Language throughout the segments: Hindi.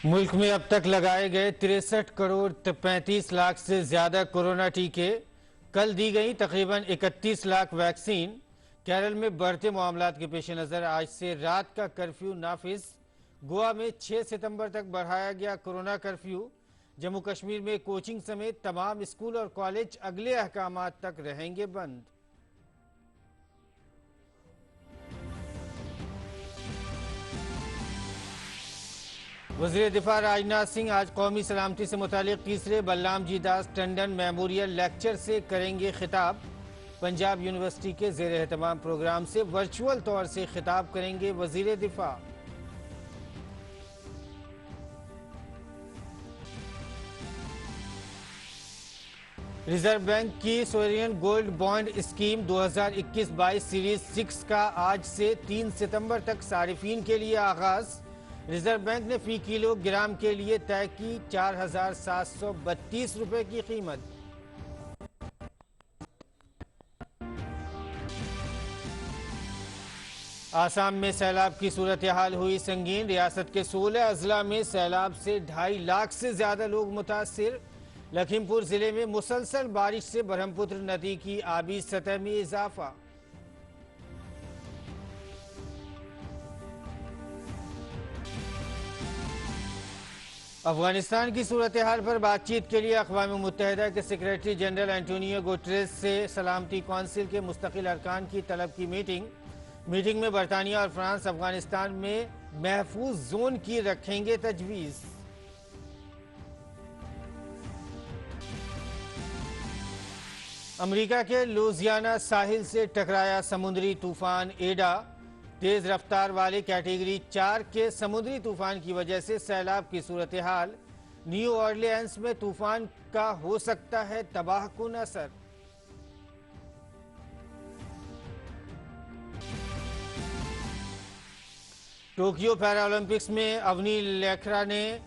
मुल्क में अब तक लगाए गए 63 करोड़ 35 लाख से ज्यादा कोरोना टीके। कल दी गई तकरीबन 31 लाख वैक्सीन। केरल में बढ़ते मामलात के पेश नज़र आज से रात का कर्फ्यू नाफिज। गोवा में 6 सितंबर तक बढ़ाया गया कोरोना कर्फ्यू। जम्मू कश्मीर में कोचिंग समेत तमाम स्कूल और कॉलेज अगले अहकामात तक रहेंगे बंद। वज़ीर दिफा राजनाथ सिंह आज कौमी सलामती से मुतालिक तीसरे बलराम जी दास टंडन मेमोरियल लेक्चर से करेंगे खिताब। पंजाब यूनिवर्सिटी के ज़ेर एहतमाम प्रोग्राम से वर्चुअल तौर से खिताब करेंगे वज़ीर दिफा। रिजर्व बैंक की sovereign gold bond scheme 2021-22 series 6 का आज से 3 सितंबर तक सारिफीन के लिए आगाज। रिजर्व बैंक ने फी किलोग्राम के लिए तय की 4,732 रुपए की कीमत। आसाम में सैलाब की सूरत हाल हुई संगीन। रियासत के 16 अजला में सैलाब से 2.5 लाख से ज्यादा लोग मुतासिर। लखीमपुर जिले में मुसलसल बारिश से ब्रह्मपुत्र नदी की आबी सतह में इजाफा। अफगानिस्तान की सूरत हाल पर बातचीत के लिए अक़वाम मुत्तहिदा के सेक्रेटरी जनरल एंटोनियो गुटेरेस से सलामती कौंसिल के मुस्तकिल अरकान की तलब की मीटिंग में बरतानिया और फ्रांस अफगानिस्तान में महफूज जोन की रखेंगे तजवीज़। अमेरिका के लुजियाना साहिल से टकराया समुद्री तूफान एडा। तेज रफ्तार वाले कैटेगरी 4 के समुद्री तूफान की वजह से सैलाब की सूरत हाल। न्यू ऑरलियंस में तूफान का हो सकता है तबाहकुन असर। टोक्यो पैरालंपिक्स में अवनी लेखरा ने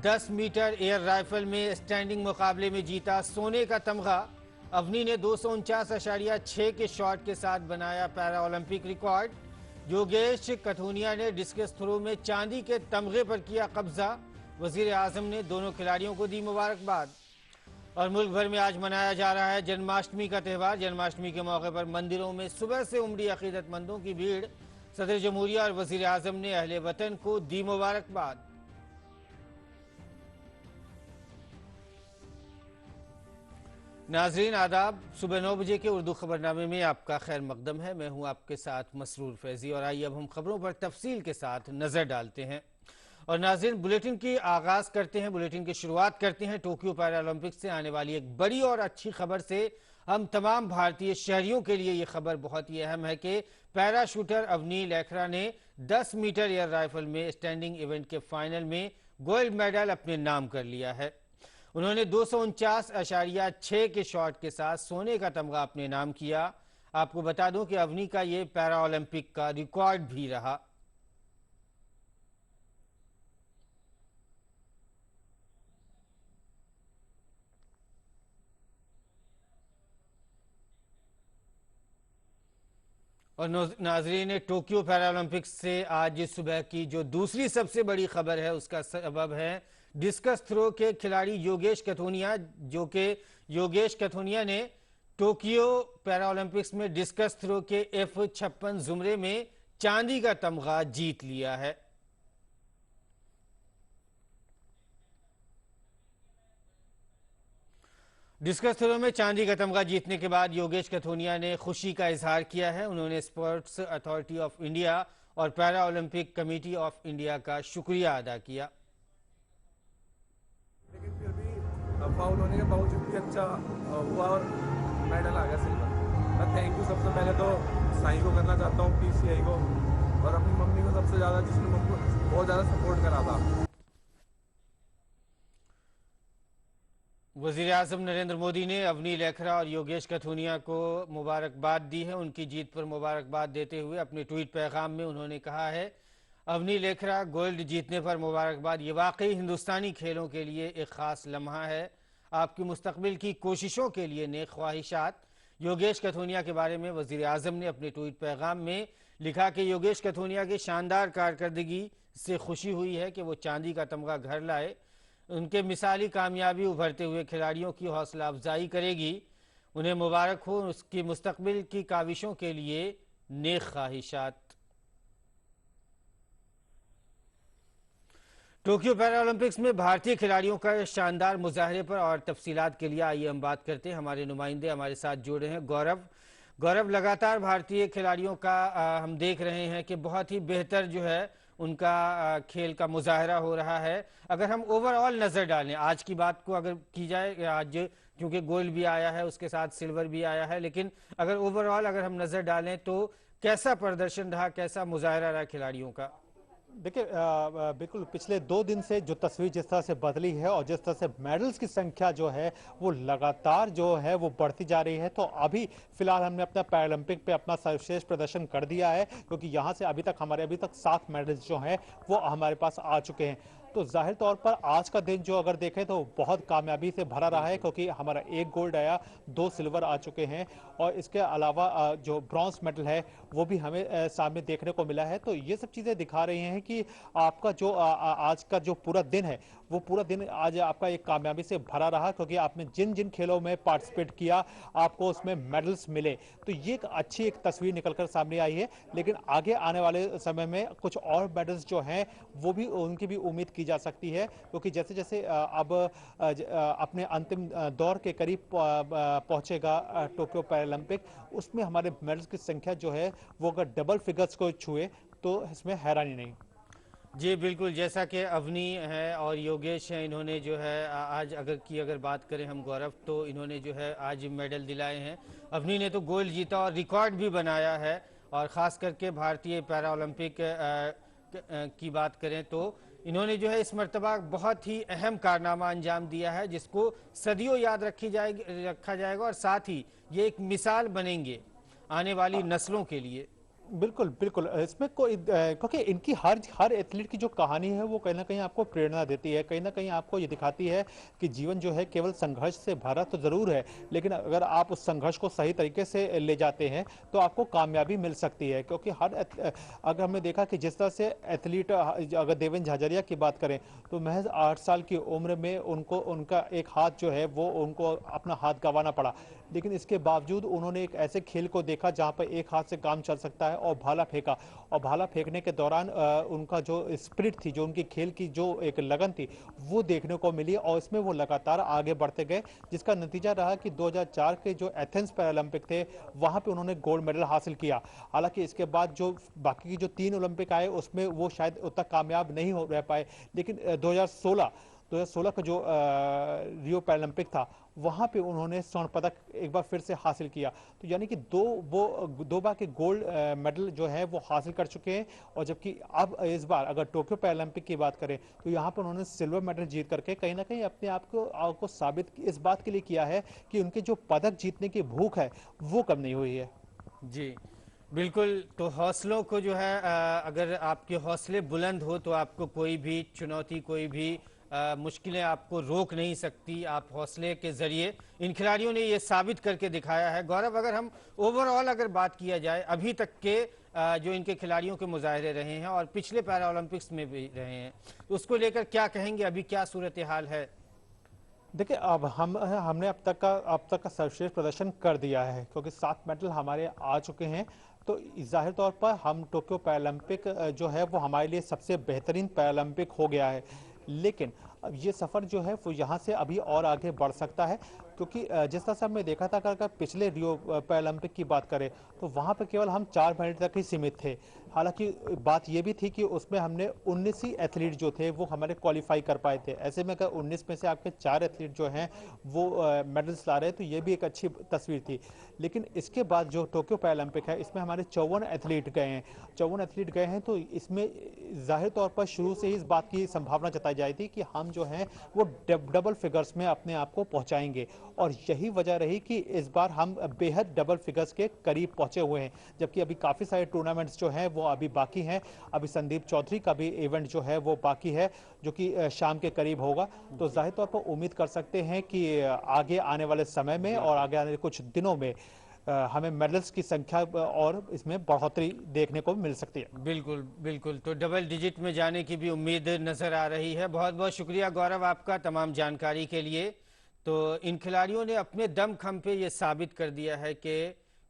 10 मीटर एयर राइफल में स्टैंडिंग मुकाबले में जीता सोने का तमगा। अवनी ने 249.6 के शॉट के साथ बनाया पैरालंपिक रिकॉर्ड। योगेश कथुनिया ने डिस्कस थ्रो में चांदी के तमगे पर किया कब्जा। वजीर आजम ने दोनों खिलाड़ियों को दी मुबारकबाद। और मुल्क भर में आज मनाया जा रहा है जन्माष्टमी का त्यौहार। जन्माष्टमी के मौके पर मंदिरों में सुबह से उमड़ी अकीदतमंदों की भीड़। सदर जमहूरिया और वजीर आजम ने अहले वतन को दी मुबारकबाद। नाजरीन आदाब, सुबह 9 बजे के उर्दू खबरनामे में आपका खैर मकदम है। मैं हूं आपके साथ मसरूर फैजी और आइए अब हम खबरों पर तफसील के साथ नजर डालते हैं। और नाजरीन बुलेटिन की आगाज करते हैं, बुलेटिन की शुरुआत करते हैं टोक्यो पैरालंपिक्स से आने वाली एक बड़ी और अच्छी खबर से। हम तमाम भारतीय शहरियों के लिए ये खबर बहुत ही अहम है कि पैराशूटर अवनी लेखरा ने 10 मीटर एयर राइफल में स्टैंडिंग इवेंट के फाइनल में गोल्ड मेडल अपने नाम कर लिया है। उन्होंने 249.6 के शॉट के साथ सोने का तमगा अपने नाम किया। आपको बता दूं कि अवनी का ये पैरा ओलंपिक का रिकॉर्ड भी रहा। और नाजरीन, टोक्यो पैरालंपिक्स से आज सुबह की जो दूसरी सबसे बड़ी खबर है उसका सबब है डिस्कस थ्रो के खिलाड़ी योगेश कथुनिया, जो कि योगेश कथुनिया ने टोक्यो पैरालंपिक्स में डिस्कस थ्रो के F56 जुमरे में चांदी का तमगा जीत लिया है। डिस्कस थ्रो में चांदी का तमगा जीतने के बाद योगेश कथुनिया ने खुशी का इजहार किया है। उन्होंने स्पोर्ट्स अथॉरिटी ऑफ इंडिया और para Olympic committee of India का शुक्रिया अदा किया। लेकिन फिर भी फाउल होने के बावजूद भी अच्छा हुआ और मेडल आ गया सिल्वर। मैं थैंक यू सबसे पहले तो साईं को करना चाहता हूँ, PCI को, और अपनी मम्मी को सबसे ज़्यादा, जिसने मुझको बहुत ज़्यादा सपोर्ट करा था। वज़ीर आज़म नरेंद्र मोदी ने अवनी लेखरा और योगेश कथुनिया को मुबारकबाद दी है। उनकी जीत पर मुबारकबाद देते हुए अपने ट्वीट पैगाम में उन्होंने कहा है, अवनी लेखरा गोल्ड जीतने पर मुबारकबाद। ये वाकई हिंदुस्तानी खेलों के लिए एक ख़ास लम्हा है। आपकी मुस्तकबिल की कोशिशों के लिए नेक ख्वाहिशात। योगेश कथुनिया के बारे में वज़ीर आज़म ने अपने ट्वीट पैगाम में लिखा कि योगेश कथुनिया की शानदार कारकर्दगी इससे खुशी हुई है कि वो चांदी का तमगा घर लाए। उनके मिसाली कामयाबी उभरते हुए खिलाड़ियों की हौसला अफजाई करेगी। उन्हें मुबारक हो उसकी मुस्तकबिल की काविशों के लिए नेक ख्वाहिशात। टोक्यो पैरालंपिक्स में भारतीय खिलाड़ियों का शानदार मुजाहरे पर और तफसीलात के लिए आइए हम बात करते हैं। हमारे नुमाइंदे हमारे साथ जुड़े हैं। गौरव, लगातार भारतीय खिलाड़ियों का हम देख रहे हैं कि बहुत ही बेहतर जो है उनका खेल का मुजाहरा हो रहा है। अगर हम ओवरऑल नज़र डालें, आज की बात को अगर की जाए, आज क्योंकि गोल्ड भी आया है उसके साथ सिल्वर भी आया है, लेकिन अगर ओवरऑल अगर हम नज़र डालें तो कैसा प्रदर्शन रहा, कैसा मुजाहरा रहा खिलाड़ियों का? देखिए, बिल्कुल पिछले 2 दिन से जो तस्वीर जिस तरह से बदली है और जिस तरह से मेडल्स की संख्या जो है वो लगातार जो है वो बढ़ती जा रही है। तो अभी फिलहाल हमने अपना पैरालंपिक पे अपना सर्वश्रेष्ठ प्रदर्शन कर दिया है, क्योंकि यहाँ से अभी तक 7 मेडल्स जो हैं वो हमारे पास आ चुके हैं। तो जाहिर तौर पर आज का दिन जो अगर देखें तो बहुत कामयाबी से भरा रहा है, क्योंकि हमारा 1 गोल्ड आया, 2 सिल्वर आ चुके हैं और इसके अलावा जो ब्रॉन्ज मेडल है वो भी हमें सामने देखने को मिला है। तो ये सब चीज़ें दिखा रही हैं कि आपका जो आज का जो पूरा दिन है वो पूरा दिन आज आपका एक कामयाबी से भरा रहा, क्योंकि आपने जिन जिन खेलों में पार्टिसिपेट किया आपको उसमें मेडल्स मिले। तो ये एक अच्छी तस्वीर निकलकर सामने आई है। लेकिन आगे आने वाले समय में कुछ और मेडल्स जो हैं वो भी उनकी भी उम्मीद की जा सकती है, क्योंकि जैसे जैसे अब अपने अंतिम दौर के करीब पहुंचेगा टोक्यो पैरालंपिक, उसमें हमारे मेडल्स की संख्या जो है वो अगर डबल फिगर्स को छुए तो इसमें हैरानी नहीं। जी बिल्कुल, जैसा कि अवनी है और योगेश हैं, इन्होंने जो है आज अगर बात करें हम गौरव, तो इन्होंने जो है आज मेडल दिलाए हैं। अवनी ने तो गोल्ड जीता और रिकॉर्ड भी बनाया है, और ख़ास करके भारतीय पैरा ओलंपिक की बात करें तो इन्होंने जो है इस मर्तबा बहुत ही अहम कारनामा अंजाम दिया है, जिसको सदियों याद रखा जाएगा और साथ ही ये एक मिसाल बनेंगे आने वाली नस्लों के लिए। बिल्कुल बिल्कुल, इसमें कोई क्योंकि इनकी हर एथलीट की जो कहानी है वो कहीं ना कहीं आपको प्रेरणा देती है, कहीं ना कहीं आपको ये दिखाती है कि जीवन जो है केवल संघर्ष से भरा तो ज़रूर है, लेकिन अगर आप उस संघर्ष को सही तरीके से ले जाते हैं तो आपको कामयाबी मिल सकती है। क्योंकि अगर हमने देखा कि जिस तरह से एथलीट, अगर देवेंद्र झाझरिया की बात करें तो महज 8 साल की उम्र में उनका एक हाथ जो है वो उनको अपना हाथ गंवाना पड़ा, लेकिन इसके बावजूद उन्होंने एक ऐसे खेल को देखा जहाँ पर एक हाथ से काम चल सकता है और भाला फेंका, और भाला फेंकने के दौरान उनका जो स्पिरिट थी, जो उनकी खेल की जो एक लगन थी वो देखने को मिली, और इसमें वो लगातार आगे बढ़ते गए, जिसका नतीजा रहा कि 2004 के जो एथेंस पैरालंपिक थे वहाँ पे उन्होंने गोल्ड मेडल हासिल किया। हालांकि इसके बाद जो बाकी की जो 3 ओलंपिक आए उसमें वो शायद उतना कामयाब नहीं हो रह पाए, लेकिन 2016 का जो रियो पैरालंपिक था वहाँ पे उन्होंने स्वर्ण पदक एक बार फिर से हासिल किया। तो यानी कि दो बार के गोल्ड मेडल जो है वो हासिल कर चुके हैं, और जबकि अब इस बार अगर टोक्यो पैरालंपिक की बात करें तो यहाँ पर उन्होंने सिल्वर मेडल जीत करके कहीं ना कहीं अपने आप को साबित इस बात के लिए किया है कि उनके जो पदक जीतने की भूख है वो कम नहीं हुई है। जी बिल्कुल, तो हौसलों को जो है अगर आपके हौसले बुलंद हो तो आपको कोई भी चुनौती, कोई भी मुश्किलें आपको रोक नहीं सकती। आप हौसले के ज़रिए, इन खिलाड़ियों ने ये साबित करके दिखाया है। गौरव, अगर हम ओवरऑल अगर बात किया जाए अभी तक के जो इनके खिलाड़ियों के मुजाहरे रहे हैं और पिछले पैरा ओलंपिक्स में भी रहे हैं, उसको लेकर क्या कहेंगे, अभी क्या सूरत हाल है? देखिए, अब हमने अब तक का सर्वश्रेष्ठ प्रदर्शन कर दिया है, क्योंकि 7 मेडल हमारे आ चुके हैं। तो जाहिर तौर पर हम टोक्यो पैरालंपिक जो है वो हमारे लिए सबसे बेहतरीन पैरालंपिक हो गया है, लेकिन अब ये सफ़र जो है वो यहाँ से अभी और आगे बढ़ सकता है, क्योंकि जिस तरह से हमने देखा था अगर पिछले रियो पैरालंपिक की बात करें तो वहाँ पर केवल हम 4 मेडल तक ही सीमित थे। हालांकि बात ये भी थी कि उसमें हमने 19 ही एथलीट जो थे वो हमारे क्वालिफाई कर पाए थे। ऐसे में अगर 19 में से आपके 4 एथलीट जो हैं वो मेडल्स ला रहे हैं तो ये भी एक अच्छी तस्वीर थी। लेकिन इसके बाद जो टोक्यो पैरालंपिक है इसमें हमारे 54 एथलीट गए हैं। 54 एथलीट गए हैं, तो इसमें जाहिर तौर पर शुरू से ही इस बात की संभावना जताई जाती थी कि हम जो हैं वो डबल फिगर्स में अपने आप को पहुँचाएंगे, और यही वजह रही कि इस बार हम बेहद डबल फिगर्स के करीब पहुंचे हुए हैं। जबकि अभी काफ़ी सारे टूर्नामेंट्स जो हैं वो अभी बाकी हैं। अभी संदीप चौधरी का भी इवेंट जो है वो बाकी है, जो कि शाम के करीब होगा। तो जाहिर तौर पर उम्मीद कर सकते हैं कि आगे आने वाले समय में और आगे आने वाले कुछ दिनों में हमें मेडल्स की संख्या और इसमें बढ़ोतरी देखने को मिल सकती है। बिल्कुल बिल्कुल, तो डबल डिजिट में जाने की भी उम्मीद नजर आ रही है। बहुत बहुत शुक्रिया गौरव आपका तमाम जानकारी के लिए। तो इन खिलाड़ियों ने अपने दम खम पे ये साबित कर दिया है कि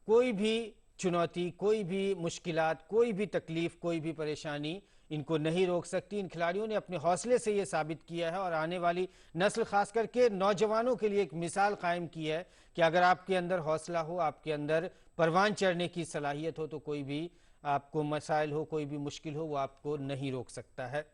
कोई भी चुनौती, कोई भी मुश्किलात, कोई भी तकलीफ, कोई भी परेशानी इनको नहीं रोक सकती। इन खिलाड़ियों ने अपने हौसले से ये साबित किया है और आने वाली नस्ल, खास करके नौजवानों के लिए एक मिसाल कायम की है कि अगर आपके अंदर हौसला हो, आपके अंदर परवान चढ़ने की सलाहियत हो, तो कोई भी आपको मसाइल हो, कोई भी मुश्किल हो, वो आपको नहीं रोक सकता है।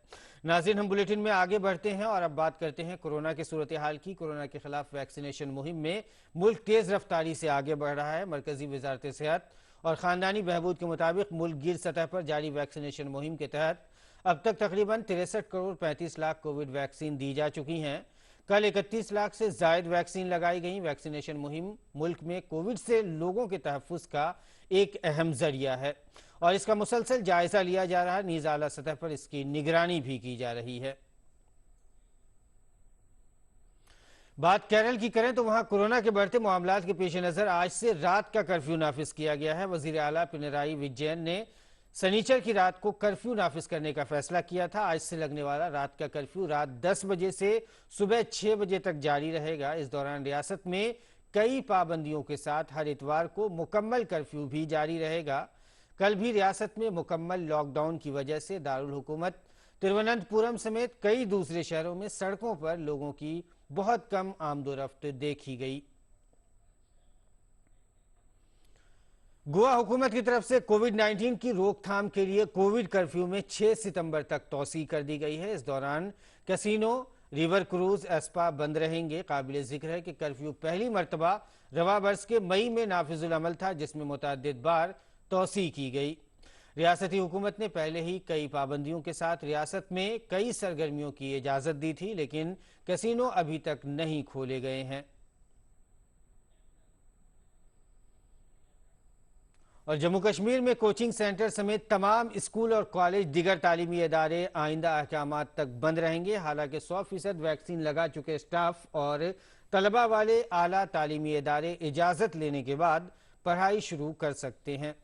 नाज़रीन, हम बुलेटिन में आगे बढ़ते हैं और अब बात करते हैं कोरोना की सूरत हाल की। कोरोना के खिलाफ वैक्सीनेशन मुहिम में मुल्क तेज़ रफ्तारी से आगे बढ़ रहा है। मरकजी वजारत सेहत और ख़ानदानी बहबूद के मुताबिक मुल्क गिर सतह पर जारी वैक्सीनेशन मुहिम के तहत अब तक तकरीबन 63 करोड़ 35 लाख कोविड वैक्सीन दी जा चुकी हैं। कल 31 लाख से जायद वैक्सीन लगाई गई। वैक्सीनेशन मुहिम मुल्क में कोविड से लोगों के तहफ़्फ़ुज़ का एक अहम जरिया है और इसका मुसलसल जायजा लिया जा रहा है। नीज़ आला सतह पर इसकी निगरानी भी की जा रही है। बात केरल की करें तो वहां कोरोना के बढ़ते मामलात के पेश नज़र आज से रात का कर्फ्यू नाफिज किया गया है। वजीर आला पिनराई विजयन ने शनिचर की रात को कर्फ्यू नाफिज करने का फैसला किया था। आज से लगने वाला रात का कर्फ्यू रात 10 बजे से सुबह 6 बजे तक जारी रहेगा। इस दौरान रियासत में कई पाबंदियों के साथ हर इतवार को मुकम्मल कर्फ्यू भी जारी रहेगा। कल भी रियासत में मुकम्मल लॉकडाउन की वजह से दारुल हुकूमत तिरुवनंतपुरम समेत कई दूसरे शहरों में सड़कों पर लोगों की बहुत कम आमदोरफ्त देखी गई। गोवा हुकूमत की तरफ से कोविड-19 की रोकथाम के लिए कोविड कर्फ्यू में 6 सितंबर तक तौसी कर दी गई है। इस दौरान कैसीनो, रिवर क्रूज, एस्पा बंद रहेंगे। काबिल जिक्र है कि कर्फ्यू पहली मरतबा रवा बरस के मई में नाफिजुल अमल था, जिसमें मुतअद्दिद बार तौसी की गई। रियासती हुकूमत ने पहले ही कई पाबंदियों के साथ रियासत में कई सरगर्मियों की इजाज़त दी थी, लेकिन कैसीनो अभी तक नहीं खोले गए हैं। और जम्मू कश्मीर में कोचिंग सेंटर समेत तमाम स्कूल और कॉलेज, दिगर तालीमी इदारे आइंदा अहकामात तक बंद रहेंगे। हालांकि 100% वैक्सीन लगा चुके स्टाफ और तलबा वाले आला तालीमी इदारे इजाज़त लेने के बाद पढ़ाई शुरू कर सकते हैं।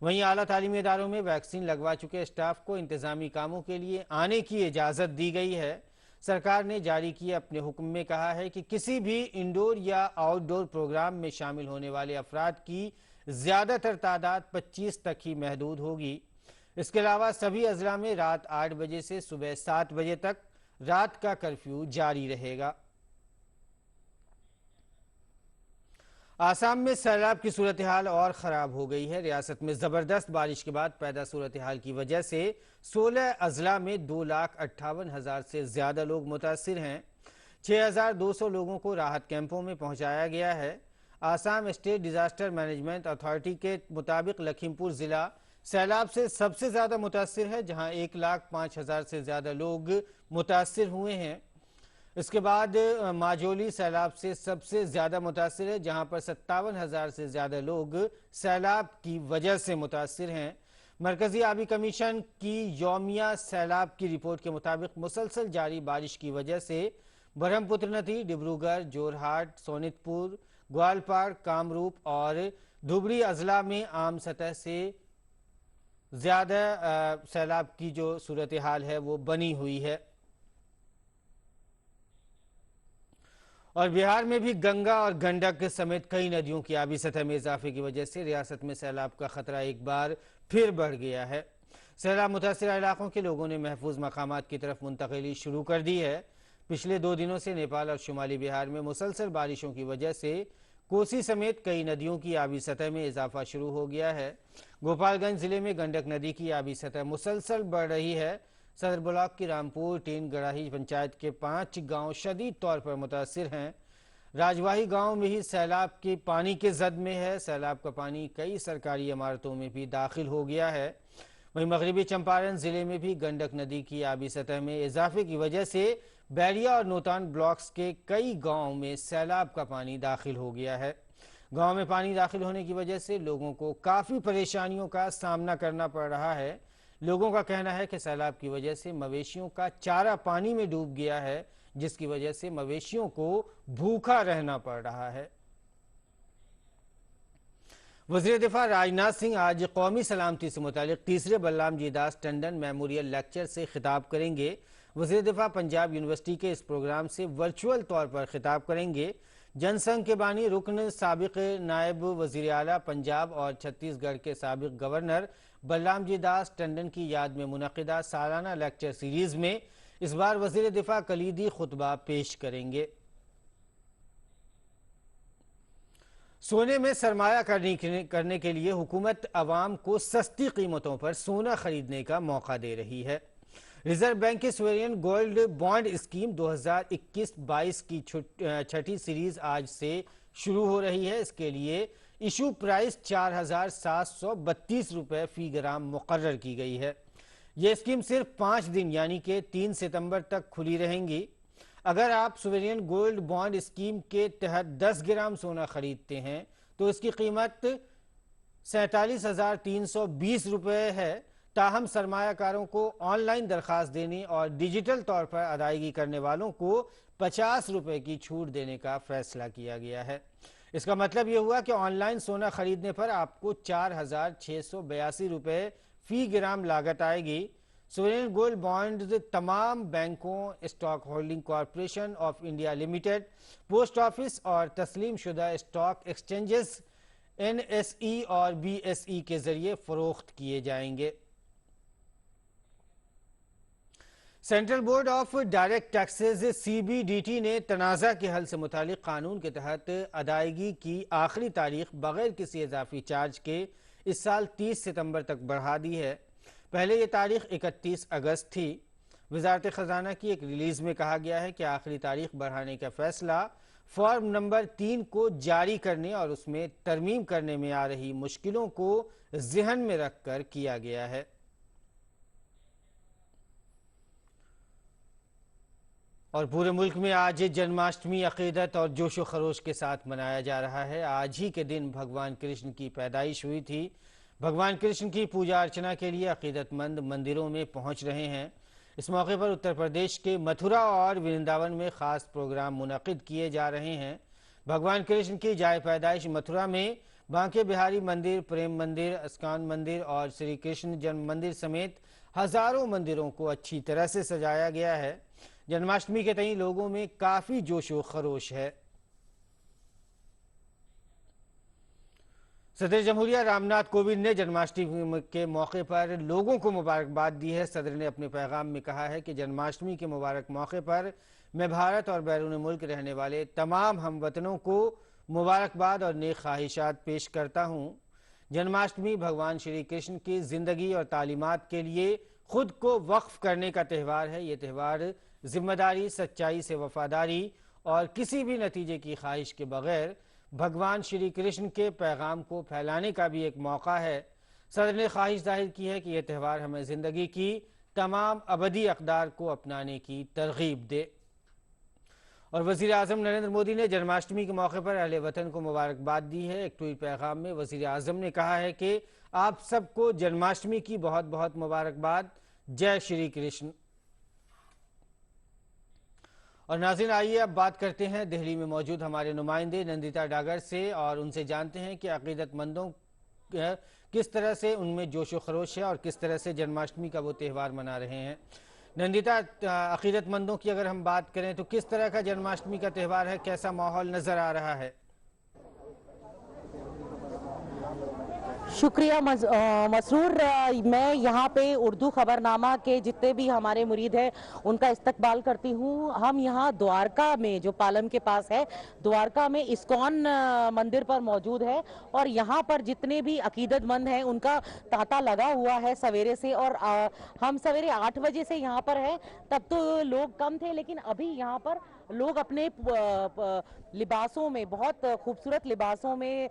वहीं आला तालीमी इदारों में वैक्सीन लगवा चुके स्टाफ को इंतजामी कामों के लिए आने की इजाज़त दी गई है। सरकार ने जारी किए अपने हुक्म में कहा है कि किसी भी इंडोर या आउटडोर प्रोग्राम में शामिल होने वाले अफराद की ज़्यादातर तादाद 25 तक ही महदूद होगी। इसके अलावा सभी अजला में रात 8 बजे से सुबह 7 बजे तक रात का कर्फ्यू जारी रहेगा। आसाम में सैलाब की सूरत हाल और ख़राब हो गई है। रियासत में ज़बरदस्त बारिश के बाद पैदा सूरत हाल की वजह से 16 अजला में 2,58,000 से ज़्यादा लोग मुतासिर हैं। 6,200 लोगों को राहत कैंपों में पहुंचाया गया है। Assam state disaster management authority के मुताबिक लखीमपुर ज़िला सैलाब से सबसे ज़्यादा मुतासिर है, जहां 1,05,000 से ज़्यादा लोग मुतासिर हुए हैं। इसके बाद माजोली सैलाब से सबसे ज़्यादा मुतासिर है, जहां पर 57,000 से ज़्यादा लोग सैलाब की वजह से मुतासिर हैं। मरकजी आबी कमीशन की यौमिया सैलाब की रिपोर्ट के मुताबिक मुसलसल जारी बारिश की वजह से ब्रह्मपुत्र नदी, डिब्रूगढ़, जोरहाट, सोनितपुर, ग्वालपाड़, कामरूप और धुबरी अजला में आम सतह से ज़्यादा सैलाब की जो सूरत हाल है वो बनी हुई है। और बिहार में भी गंगा और गंडक समेत कई नदियों की आबी सतह में इजाफे की वजह से रियासत में सैलाब का खतरा एक बार फिर बढ़ गया है। सैलाब मुतासिर इलाकों के लोगों ने महफूज मकामात की तरफ मुंतकिली शुरू कर दी है। पिछले 2 दिनों से नेपाल और शुमाली बिहार में मुसलसल बारिशों की वजह से कोसी समेत कई नदियों की आबी सतह में इजाफा शुरू हो गया है। गोपालगंज जिले में गंडक नदी की आबी सतह मुसलसल बढ़ रही है। सदर ब्लॉक की रामपुर टीन गड़ाही पंचायत के 5 गांव शदीद तौर पर मुतासिर हैं। राजवाही गांव में ही सैलाब के पानी के जद में है। सैलाब का पानी कई सरकारी इमारतों में भी दाखिल हो गया है। वहीं मगरबी चंपारण जिले में भी गंडक नदी की आबी सतह में इजाफे की वजह से बैरिया और नोतान ब्लॉक्स के कई गांवों में सैलाब का पानी दाखिल हो गया है। गांव में पानी दाखिल होने की वजह से लोगों को काफ़ी परेशानियों का सामना करना पड़ रहा है। लोगों का कहना है कि सैलाब की वजह से मवेशियों का चारा पानी में डूब गया है, जिसकी वजह से मवेशियों को भूखा रहना पड़ रहा है। वज़ीर दिफा राजनाथ सिंह आज कौमी सलामती से मुतालिक तीसरे बलराम जी दास टंडन मेमोरियल लेक्चर से खिताब करेंगे। वज़ीर दिफा पंजाब यूनिवर्सिटी के इस प्रोग्राम से वर्चुअल तौर पर खिताब करेंगे। जनसंघ के बानी रुकन साबिक नायब वज़ीर आला पंजाब और छत्तीसगढ़ के साबिक गवर्नर बलराम जी दास टंडन की याद में मुनक़िदा सालाना लेक्चर सीरीज़ में इस बार वज़ीर दिफा कलीदी खुतबा पेश करेंगे। सोने में सरमाया करने के लिए हुकूमत अवाम को सस्ती कीमतों पर सोना खरीदने का मौका दे रही है। रिजर्व बैंक की सोवरेन गोल्ड बॉन्ड स्कीम 2021-22 की छठी सीरीज आज से शुरू हो रही है। इसके लिए इशू प्राइस 4,732 रुपये फी ग्राम मुकर्रर की गई है। ये स्कीम सिर्फ 5 दिन यानी कि 3 सितंबर तक खुली रहेंगी। अगर आप सोवरेन गोल्ड बॉन्ड स्कीम के तहत 10 ग्राम सोना खरीदते हैं तो इसकी कीमत 47,320 रुपये है। ताहम सरमायाकारों को ऑनलाइन दरखास्त देने और डिजिटल तौर पर अदायगी करने वालों को 50 रुपये की छूट देने का फैसला किया गया है। इसका मतलब यह हुआ कि ऑनलाइन सोना खरीदने पर आपको 4,682 रुपये फी ग्राम लागत आएगी। सोवरेन गोल्ड बॉन्ड तमाम बैंकों, stock holding corporation of India limited, post office और तस्लीम शुदा स्टॉक एक्सचेंजेस NSE और BSE के जरिए फरोख्त किए जाएंगे। Central board of direct taxes CBDT ने तनाज़ा के हल से मुतालिक कानून के तहत अदायगी की आखिरी तारीख बगैर किसी इजाफी चार्ज के इस साल 30 सितंबर तक बढ़ा दी है। पहले ये तारीख 31 अगस्त थी। वजारत ख़जाना की एक रिलीज़ में कहा गया है कि आखिरी तारीख बढ़ाने का फैसला फॉर्म नंबर 3 को जारी करने और उसमें तरमीम करने में आ रही मुश्किलों को ज़हन में रखकर किया गया है। और पूरे मुल्क में आज जन्माष्टमी अकीदत और जोशो खरोश के साथ मनाया जा रहा है। आज ही के दिन भगवान कृष्ण की पैदाइश हुई थी। भगवान कृष्ण की पूजा अर्चना के लिए अकीदतमंद मंदिरों में पहुंच रहे हैं। इस मौके पर उत्तर प्रदेश के मथुरा और वृंदावन में खास प्रोग्राम मुनक़िद किए जा रहे हैं। भगवान कृष्ण की जाए पैदाइश मथुरा में बांके बिहारी मंदिर, प्रेम मंदिर, इस्कॉन मंदिर और श्री कृष्ण जन्म मंदिर समेत हजारों मंदिरों को अच्छी तरह से सजाया गया है। जन्माष्टमी के तई लोगों में काफ़ी जोशो खरोश है। सदर जमहूरिया रामनाथ कोविंद ने जन्माष्टमी के मौके पर लोगों को मुबारकबाद दी है। सदर ने अपने पैगाम में कहा है कि जन्माष्टमी के मुबारक मौके पर मैं भारत और बैरून मुल्क रहने वाले तमाम हमवतनों को मुबारकबाद और नेक ख्वाहिशात पेश करता हूँ। जन्माष्टमी भगवान श्री कृष्ण की ज़िंदगी और तालीमात के लिए खुद को वक्फ करने का त्यौहार है। ये त्यौहार जिम्मेदारी, सच्चाई से वफादारी और किसी भी नतीजे की ख्वाहिश के बगैर भगवान श्री कृष्ण के पैगाम को फैलाने का भी एक मौका है। सदर ने ख्वाहिश जाहिर की है कि यह त्यौहार हमें ज़िंदगी की तमाम अबदी अक़दार को अपनाने की तरगीब दे। और वज़ीर आज़म नरेंद्र मोदी ने जन्माष्टमी के मौके पर अहले वतन को मुबारकबाद दी है। एक ट्वीट पैगाम में वज़ीर आज़म ने कहा है कि आप सबको जन्माष्टमी की बहुत बहुत मुबारकबाद। जय श्री कृष्ण। और नाज़रीन, आइए अब बात करते हैं दिल्ली में मौजूद हमारे नुमाइंदे नंदिता डागर से और उनसे जानते हैं कि अक़ीदतमंदों किस तरह से उनमें जोशो खरोश है और किस तरह से जन्माष्टमी का वो त्यौहार मना रहे हैं। नंदिता, अक़ीदतमंदों की अगर हम बात करें तो किस तरह का जन्माष्टमी का त्यौहार है, कैसा माहौल नज़र आ रहा है? शुक्रिया मसरूर। मैं यहाँ पे उर्दू खबरनामा के जितने भी हमारे मुरीद हैं उनका इस्तकबाल करती हूँ। हम यहाँ द्वारका में, जो पालम के पास है, द्वारका में इस्कॉन मंदिर पर मौजूद है और यहाँ पर जितने भी अकीदतमंद हैं उनका तांता लगा हुआ है सवेरे से। और हम सवेरे 8 बजे से यहाँ पर हैं। तब तो लोग कम थे, लेकिन अभी यहाँ पर लोग अपने लिबासों में, बहुत खूबसूरत लिबासों में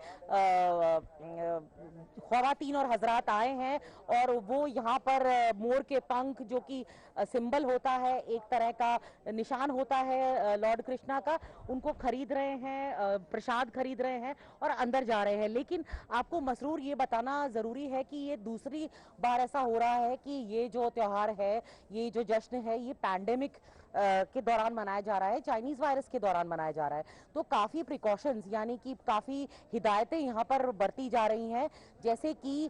ख़वातीन और हजरात आए हैं और वो यहाँ पर मोर के पंख, जो कि सिंबल होता है, एक तरह का निशान होता है लॉर्ड कृष्णा का, उनको खरीद रहे हैं, प्रसाद खरीद रहे हैं और अंदर जा रहे हैं। लेकिन आपको मसरूर ये बताना ज़रूरी है कि ये दूसरी बार ऐसा हो रहा है कि ये जो त्यौहार है, ये जो जश्न है, ये पैंडेमिक के दौरान मनाया जा रहा है, चाइनीज वायरस के दौरान मनाया जा रहा है। तो काफी प्रिकॉशंस यानी कि काफी हिदायतें यहाँ पर बरती जा रही हैं, जैसे कि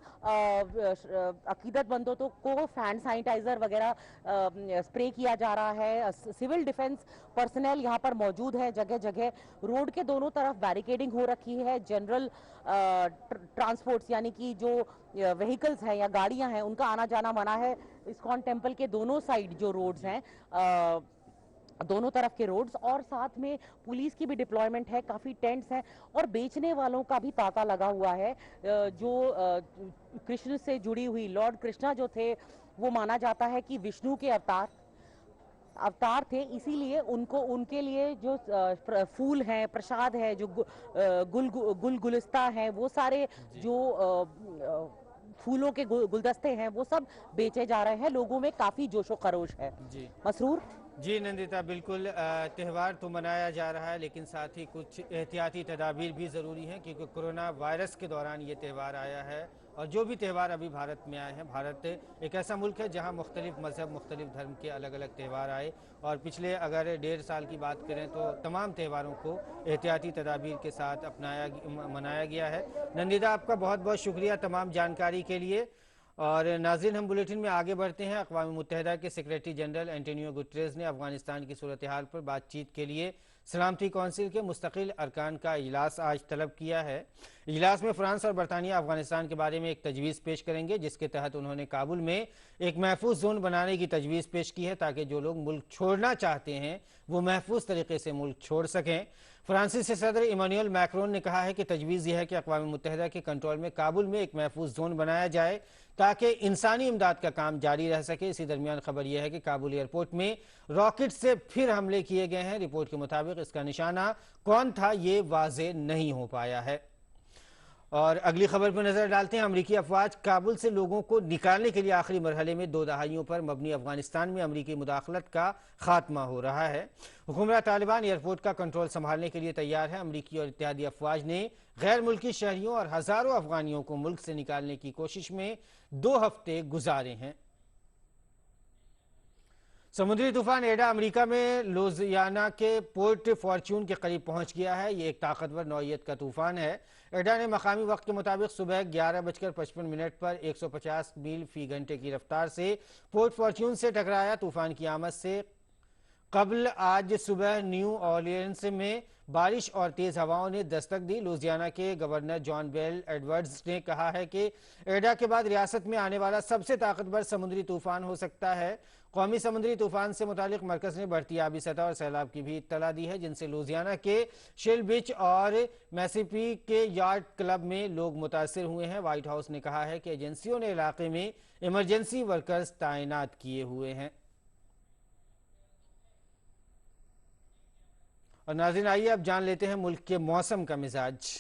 अकीदतमंदों को हैंड सैनिटाइजर वगैरह स्प्रे किया जा रहा है। सिविल डिफेंस पर्सनल यहाँ पर मौजूद है जगह जगह। रोड के दोनों तरफ बैरिकेडिंग हो रखी है। जनरल ट्रांसपोर्ट्स यानी कि जो व्हीकल्स हैं या गाड़ियां हैं उनका आना जाना मना है। इस्कॉन टेम्पल के दोनों साइड जो रोड्स हैं, दोनों तरफ के रोड्स, और साथ में पुलिस की भी डिप्लॉयमेंट है, काफी टेंट्स हैं और बेचने वालों का भी तांता लगा हुआ है। जो कृष्ण से जुड़ी हुई, लॉर्ड कृष्णा जो थे वो माना जाता है कि विष्णु के अवतार थे, इसीलिए उनके लिए जो फूल हैं, प्रसाद है, जो गुलदस्ता हैं, वो सारे जो फूलों के गुलदस्ते हैं वो सब बेचे जा रहे हैं। लोगों में काफी जोशो खरोश है। जी मसरूर जी नंदिता, बिल्कुल त्यौहार तो मनाया जा रहा है लेकिन साथ ही कुछ एहतियाती तदाबीर भी ज़रूरी हैं, क्योंकि कोरोना वायरस के दौरान ये त्यौहार आया है। और जो भी त्यौहार अभी भारत में आए हैं, भारत एक ऐसा मुल्क है जहां मुख्तलिफ मज़हब, मुख्तलिफ धर्म के अलग अलग त्यौहार आए, और पिछले अगर 1.5 साल की बात करें तो तमाम त्यौहारों को एहतियाती तदाबीर के साथ मनाया गया है। नंदिता, आपका बहुत बहुत शुक्रिया तमाम जानकारी के लिए। और नाज़रीन, हम बुलेटिन में आगे बढ़ते हैं। अक़वाम मुत्तहिदा के सेक्रेटरी जनरल एंटोनियो गुटरेस ने अफगानिस्तान की सूरत हाल पर बातचीत के लिए सलामती कौंसिल के मुस्तकिल अरकान का इजलास आज तलब किया है। इजलास में फ्रांस और बरतानिया अफगानिस्तान के बारे में एक तजवीज़ पेश करेंगे, जिसके तहत उन्होंने काबुल में एक महफूज जोन बनाने की तजवीज़ पेश की है, ताकि जो लोग मुल्क छोड़ना चाहते हैं वो महफूज तरीके से मुल्क छोड़ सकें। फ्रांसीसी सदर इमानुएल मैक्रोन ने कहा है कि तजवीज़ यह है कि अक़वाम मुत्तहिदा के कंट्रोल में काबुल में एक महफूज जोन बनाया जाए ताकि इंसानी इमदाद का काम जारी रह सके। इसी दरमियान खबर यह है कि काबुल एयरपोर्ट में रॉकेट से फिर हमले किए गए हैं। रिपोर्ट के मुताबिक इसका निशाना कौन था ये वाज़ेह नहीं हो पाया है। और अगली खबर पर नजर डालते हैं। अमरीकी अफवाज काबुल से लोगों को निकालने के लिए आखिरी मरहले में 2 दहाइयों पर मबनी अफगानिस्तान में अमरीकी मुदाखलत का खात्मा हो रहा है। हुकूमत तालिबान एयरपोर्ट का कंट्रोल संभालने के लिए तैयार है। अमरीकी और इत्तेहादी अफवाज ने गैर मुल्की शहरियों और हजारों अफगानियों को मुल्क से निकालने की कोशिश में 2 हफ्ते गुजारे हैं। समुद्री तूफान एडा अमेरिका में लुजियाना के पोर्ट फॉर्च्यून के करीब पहुंच गया है। ये एक ताकतवर नौइयत का तूफान है। एडा ने मकामी वक्त के मुताबिक सुबह 11:55 पर 150 मील फी घंटे की रफ्तार से पोर्ट फॉर्च्यून से टकराया। तूफान की आमद से कबल आज सुबह न्यू ऑरलियंस में बारिश और तेज हवाओं ने दस्तक दी। लुजियाना के गवर्नर जॉन बेल एडवर्ड्स ने कहा है कि एडा के बाद रियासत में आने वाला सबसे ताकतवर समुद्री तूफान हो सकता है। कौमी समुद्री तूफान से मुतालिक मरकज ने बढ़ती आबी सतह और सैलाब की भी इत्तला दी है, जिनसे लुजियाना के शेल बीच और मैसिपी के यार्ड क्लब में लोग मुतासर हुए हैं। व्हाइट हाउस ने कहा है कि एजेंसियों ने इलाके में इमरजेंसी वर्कर्स तैनात किए हुए हैं। और नाज़रीन, आइए अब जान लेते हैं मुल्क के मौसम का मिजाज।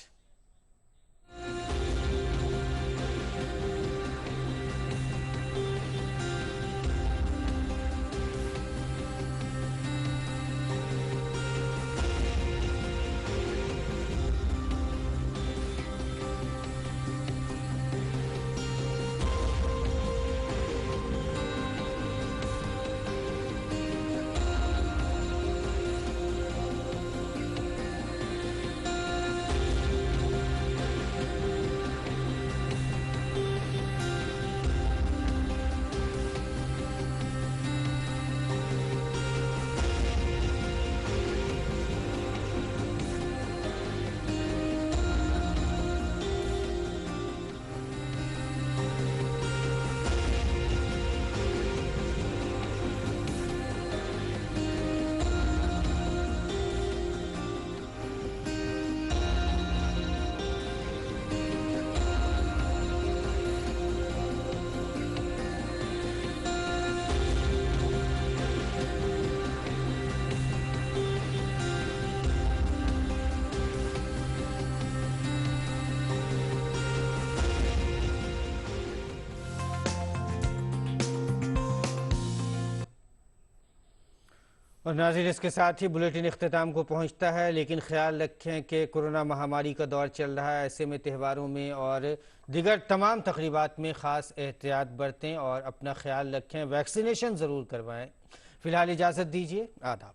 और नाज़रीन, इसके साथ ही बुलेटिन इख्तिताम को पहुंचता है, लेकिन ख्याल रखें कि कोरोना महामारी का दौर चल रहा है। ऐसे में त्योहारों में और दिगर तमाम तकरीबात में ख़ास एहतियात बरतें और अपना ख्याल रखें। वैक्सीनेशन ज़रूर करवाएं। फिलहाल इजाजत दीजिए, आदाब।